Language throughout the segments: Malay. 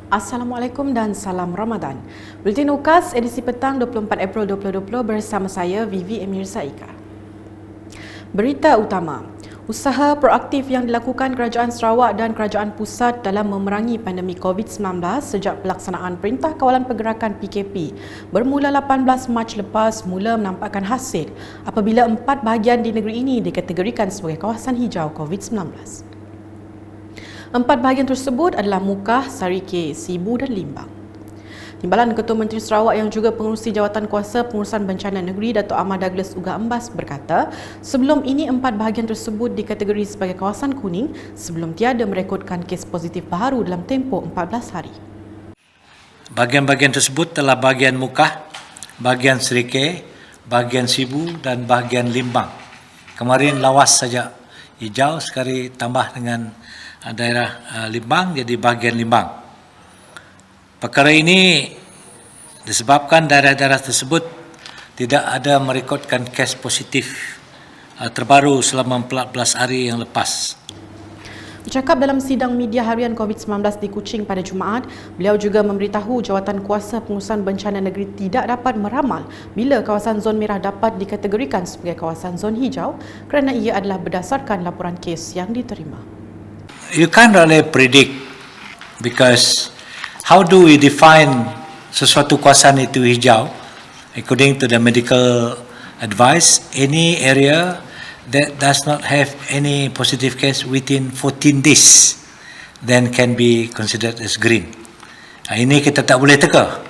Assalamualaikum dan salam Ramadan. Bulletin UKAS edisi petang 24 April 2020 bersama saya Vivi Emir Saika. Berita utama. Usaha proaktif yang dilakukan Kerajaan Sarawak dan Kerajaan Pusat dalam memerangi pandemik COVID-19 sejak pelaksanaan Perintah Kawalan Pergerakan PKP bermula 18 Mac lepas mula menampakkan hasil apabila 4 bahagian di negeri ini dikategorikan sebagai kawasan hijau COVID-19. 4 bahagian tersebut adalah Mukah, Sarike, Sibu dan Limbang. Timbalan Ketua Menteri Sarawak yang juga pengerusi Jawatan Kuasa Pengurusan Bencana Negeri Datuk Ahmad Douglas Uga Ambas berkata, sebelum ini 4 bahagian tersebut dikategori sebagai kawasan kuning sebelum tiada merekodkan kes positif baru dalam tempoh 14 hari. Bahagian-bahagian tersebut telah bahagian Mukah, bahagian Serike, bahagian Sibu dan bahagian Limbang. Kemarin lawas saja hijau, sekarang tambah dengan daerah Limbang jadi bahagian Limbang. Perkara ini disebabkan daerah-daerah tersebut tidak ada merekodkan kes positif terbaru selama 14 hari yang lepas. Bercakap dalam sidang media harian COVID-19 di Kuching pada Jumaat, beliau juga memberitahu Jawatan Kuasa Pengurusan Bencana Negeri tidak dapat meramal bila kawasan zon merah dapat dikategorikan sebagai kawasan zon hijau kerana ia adalah berdasarkan laporan kes yang diterima. You can't really predict because how do we define sesuatu kawasan itu hijau? According to the medical advice, any area that does not have any positive case within 14 days then can be considered as green. Ini kita tak boleh teka.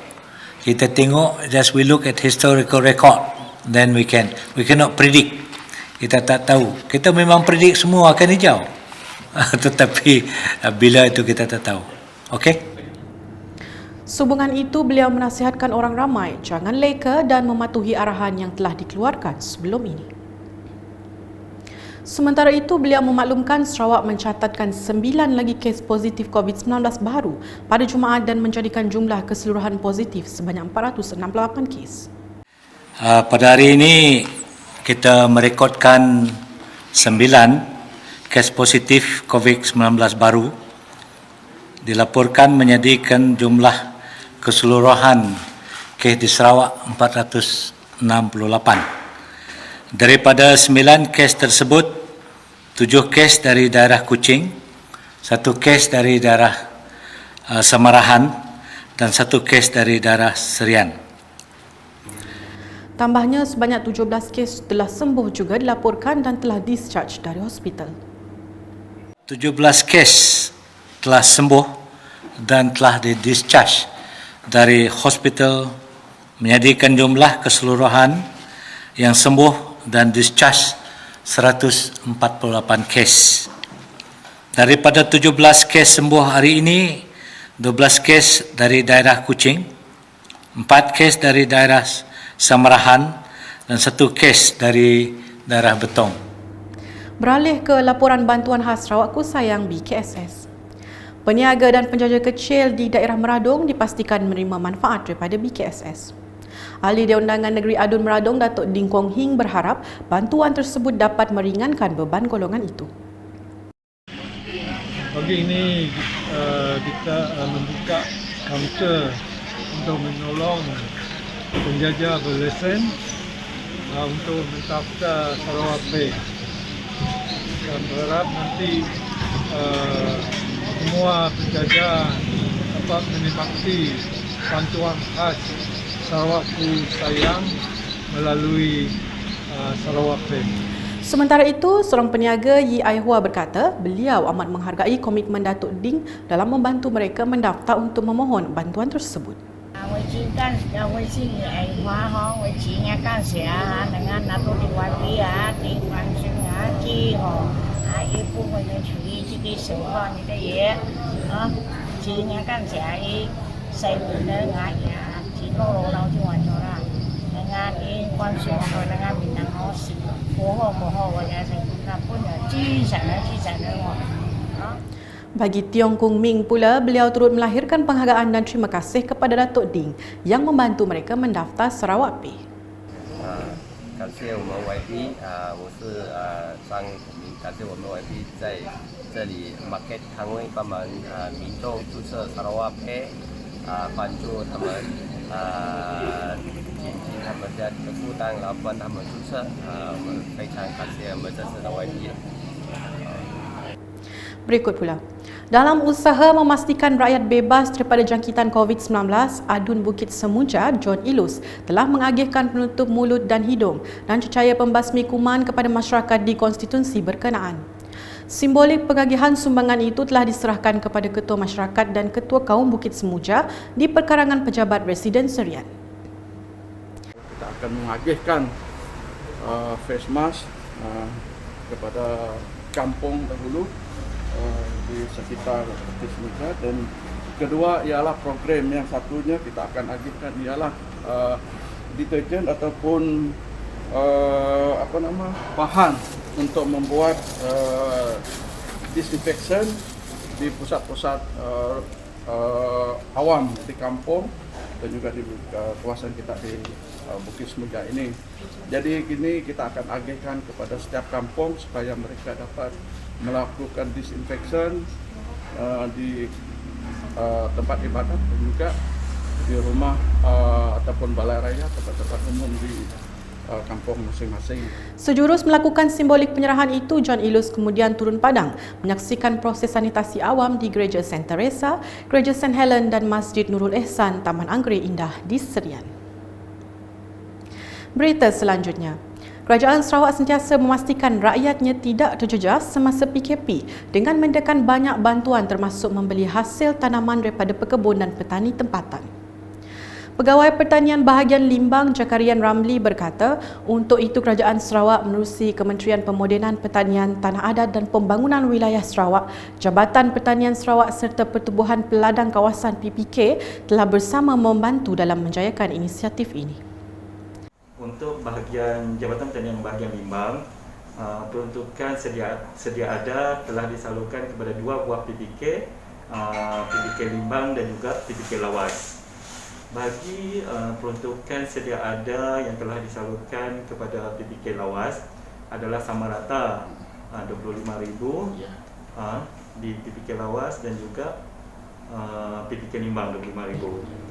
Kita tengok, just we look at historical record, then we cannot predict. Kita tak tahu. Kita memang predict semua akan hijau. Tetapi bila itu kita tak tahu. Okey? Sehubungan itu, beliau menasihatkan orang ramai jangan leka dan mematuhi arahan yang telah dikeluarkan sebelum ini. Sementara itu, beliau memaklumkan Sarawak mencatatkan 9 lagi kes positif COVID-19 baru pada Jumaat dan menjadikan jumlah keseluruhan positif sebanyak 468 kes. Pada hari ini, kita merekodkan 9 kes positif COVID-19 baru. Dilaporkan menjadikan jumlah keseluruhan kes di Sarawak 468. Daripada 9 kes tersebut, 7 kes dari daerah Kuching, 1 kes dari daerah Samarahan dan 1 kes dari daerah Serian. Tambahnya, sebanyak 17 kes telah sembuh juga dilaporkan dan telah discharge dari hospital. 17 kes telah sembuh dan telah di-discharge dari hospital, menjadikan jumlah keseluruhan yang sembuh dan discharge 148 kes. Daripada 17 kes sembuh hari ini, 12 kes dari daerah Kuching, 4 kes dari daerah Samarahan dan 1 kes dari daerah Betong. Beralih ke laporan bantuan khas Sarawak Kusayang BKSS. Peniaga dan penjaja kecil di daerah Meradong dipastikan menerima manfaat daripada BKSS. Ahli di Undangan Negeri Adun Meradong Datuk Ding Kwong Hing berharap bantuan tersebut dapat meringankan beban golongan itu. Pagi ini kita membuka kaunter untuk menolong penjaja berlesen untuk mendaftar Sarawak Pay. Dan berharap nanti semua penjaja dapat menikmati bantuan khas Sarawak Kusayang melalui Sarawak Pay. Sementara itu, seorang peniaga Yi Ai Hua berkata, beliau amat menghargai komitmen Datuk Ding dalam membantu mereka mendaftar untuk memohon bantuan tersebut. 我是爱花哈，我今年干啥啊？那个拿到的外币啊，地方性啊，几吼啊，一部分人处于这个生活你的也啊，今年干啥的，谁不能啊呀？几个老老就完成了，那个的关系和那个闽南好事，不好，我也是那不能记上了我啊。 Bagi Tiong Kung Ming pula, beliau turut melahirkan penghargaan dan terima kasih kepada Datuk Ding yang membantu mereka mendaftar Sarawak Pay. 感谢我们 YP， 我是商感谢我们 YP 在这里 market 康威帮忙民众注册 Sarawak Pay 帮助他们减轻他们家的负担，然后帮他们注册我们非常感谢我们这次的 YP。 Berikut pula. Dalam usaha memastikan rakyat bebas daripada jangkitan COVID-19, Adun Bukit Semuja, John Ilus, telah mengagihkan penutup mulut dan hidung dan cecair pembasmi kuman kepada masyarakat di konstituensi berkenaan. Simbolik pengagihan sumbangan itu telah diserahkan kepada Ketua Masyarakat dan Ketua Kaum Bukit Semuja di perkarangan pejabat Residen Serian. Kita akan mengagihkan face mask kepada kampung dahulu di sekitar Bukit Semuja, dan kedua ialah program yang satunya kita akan agihkan ialah deterjen ataupun bahan untuk membuat disinfection di pusat-pusat awam di kampung dan juga di kawasan kita di Bukit Semuja ini. Jadi kini kita akan agihkan kepada setiap kampung supaya mereka dapat melakukan disinfection di tempat ibadat dan juga di rumah ataupun balai raya, tempat-tempat umum di kampung masing-masing. Sejurus melakukan simbolik penyerahan itu, John Ilus kemudian turun padang menyaksikan proses sanitasi awam di Gereja St. Teresa, Gereja St. Helen dan Masjid Nurul Ihsan, Taman Anggrek Indah di Serian. Berita selanjutnya. Kerajaan Sarawak sentiasa memastikan rakyatnya tidak terjejas semasa PKP dengan menyediakan banyak bantuan termasuk membeli hasil tanaman daripada pekebun dan petani tempatan. Pegawai Pertanian Bahagian Limbang Jakarian Ramli berkata, untuk itu Kerajaan Sarawak menerusi Kementerian Pemodenan Pertanian, Tanah Adat dan Pembangunan Wilayah Sarawak, Jabatan Pertanian Sarawak serta Pertubuhan Peladang Kawasan PPK telah bersama membantu dalam menjayakan inisiatif ini. Untuk bahagian Jabatan Pertanian Bahagian Limbang, peruntukan sedia ada telah disalurkan kepada 2 buah PPK, PPK Limbang dan juga PPK Lawas. Bagi peruntukan sedia ada yang telah disalurkan kepada PPK Lawas adalah sama rata RM25,000 di PPK Lawas dan juga PPK Limbang RM25,000.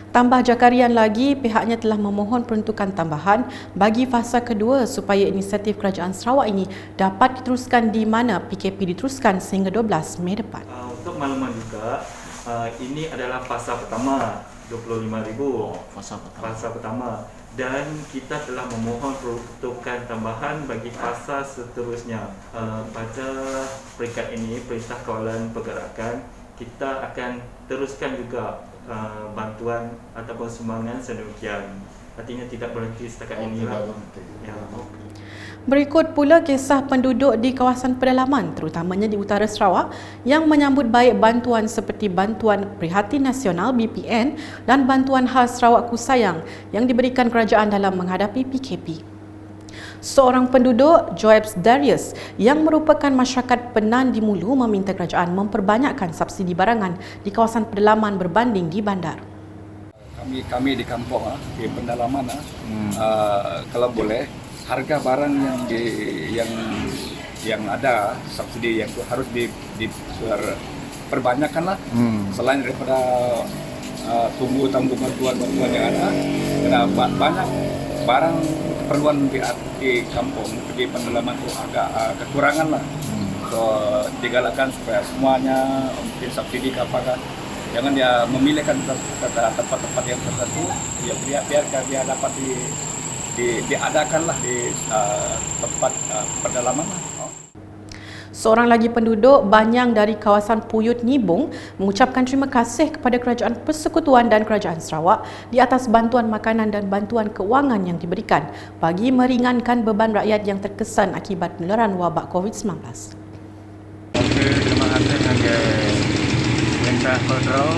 Tambah Jakarian lagi, pihaknya telah memohon peruntukan tambahan bagi fasa kedua supaya inisiatif Kerajaan Sarawak ini dapat diteruskan di mana PKP diteruskan sehingga 12 Mei depan. Untuk makluman juga, ini adalah fasa pertama RM25,000. Fasa pertama. Dan kita telah memohon peruntukan tambahan bagi fasa seterusnya. Pada peringkat ini, Perintah Kawalan Pergerakan, kita akan teruskan juga bantuan ataupun sumbangan sedemikian. Artinya tidak berhenti setakat inilah. Ya. Berikut pula kisah penduduk di kawasan pedalaman terutamanya di utara Sarawak yang menyambut baik bantuan seperti Bantuan Prihatin Nasional BPN dan Bantuan Khas Sarawak Kusayang yang diberikan kerajaan dalam menghadapi PKP. Seorang penduduk, Joabs Darius, yang merupakan masyarakat Penan di Mulu meminta kerajaan memperbanyakkan subsidi barangan di kawasan pedalaman berbanding di bandar. Kami di kampung, di pendalaman, kalau boleh harga barang yang ada subsidi yang harus diperbanyakkan lah. Selain daripada tanggungan bantuan yang ada, banyak barang keperluan di kampung, di pendalaman itu agak kekurangan lah. So digalakkan supaya semuanya mungkin subsidi ke apakah, jangan dia memilihkan tempat-tempat yang tertentu, ya biar dia dapat diadakanlah di tempat pedalaman. Seorang lagi penduduk Banyang dari kawasan Puyut Nibung mengucapkan terima kasih kepada Kerajaan Persekutuan dan Kerajaan Sarawak di atas bantuan makanan dan bantuan keuangan yang diberikan bagi meringankan beban rakyat yang terkesan akibat penularan wabak COVID-19. Terima kasih kepada Pemerintah Federal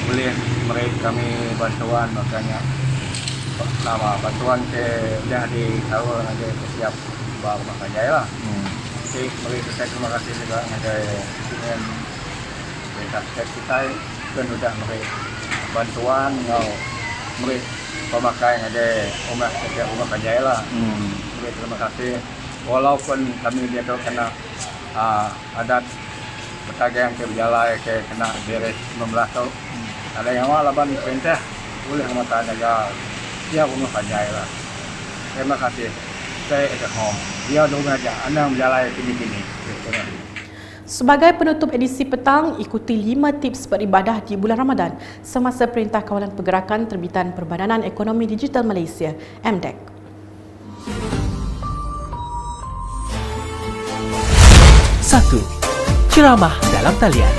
boleh memberi kami bantuan, makanya nama bantuan sudah ditaruh ada setiap baru makanya lah. Jadi saya terima kasih juga kepada dengan pemerintah kita dan sudah memberi bantuan memberi pemakai ada rumah kerja rumah kerja lah. Terima kasih walaupun kami dia tu kena adat bertagang ke berjalan ke kena beres 19 tahun. Ada yang awal laban perintah boleh mata negara dia pun panjai lah. Terima kasih. Saya at home. Dia dong aja anda berjalan kini-kini. Sebagai penutup edisi petang, ikuti 5 tips beribadah di bulan Ramadan semasa Perintah Kawalan Pergerakan Terbitan Perbadanan Ekonomi Digital Malaysia, MDEC. 1. Ceramah dalam talian.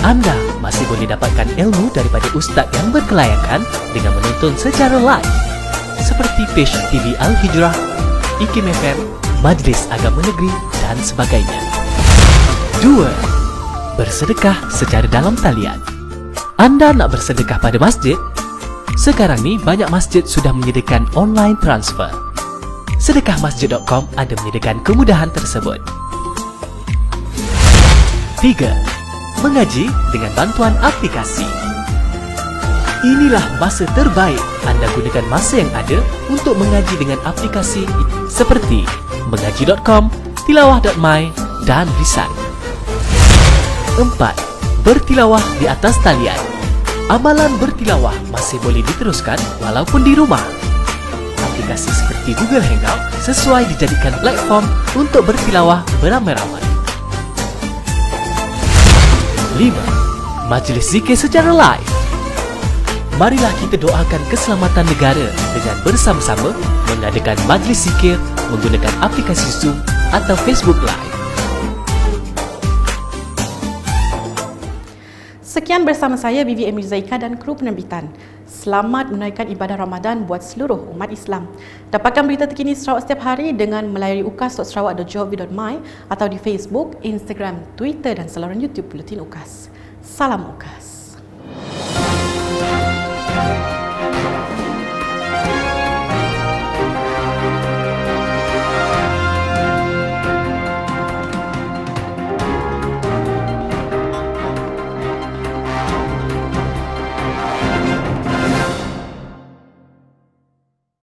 Anda masih boleh dapatkan ilmu daripada ustaz yang berkelayakan dengan menonton secara live seperti page TV Al-Hijrah, IKIM FM, Majlis Agama Negeri dan sebagainya. 2. Bersedekah secara dalam talian. Anda nak bersedekah pada masjid? Sekarang ni banyak masjid sudah menyediakan online transfer. Sedekahmasjid.com ada menyediakan kemudahan tersebut. 3. Mengaji dengan bantuan aplikasi. Inilah masa terbaik anda gunakan masa yang ada untuk mengaji dengan aplikasi seperti mengaji.com, tilawah.my dan Lisan. 4. Bertilawah di atas talian. Amalan bertilawah masih boleh diteruskan walaupun di rumah. Aplikasi seperti Google Hangout sesuai dijadikan platform untuk bertilawah beramai-ramai. 5. Majlis zikir secara live. Marilah kita doakan keselamatan negara dengan bersama-sama mengadakan majlis zikir menggunakan aplikasi Zoom atau Facebook Live. Sekian bersama saya Vivi Mirza Ika dan kru penerbitan. Selamat menunaikan ibadah Ramadan buat seluruh umat Islam. Dapatkan berita terkini Sarawak setiap hari dengan melayari ukas.sarawak.gov.my atau di Facebook, Instagram, Twitter dan saluran YouTube Buletin UKAS. Salam UKAS.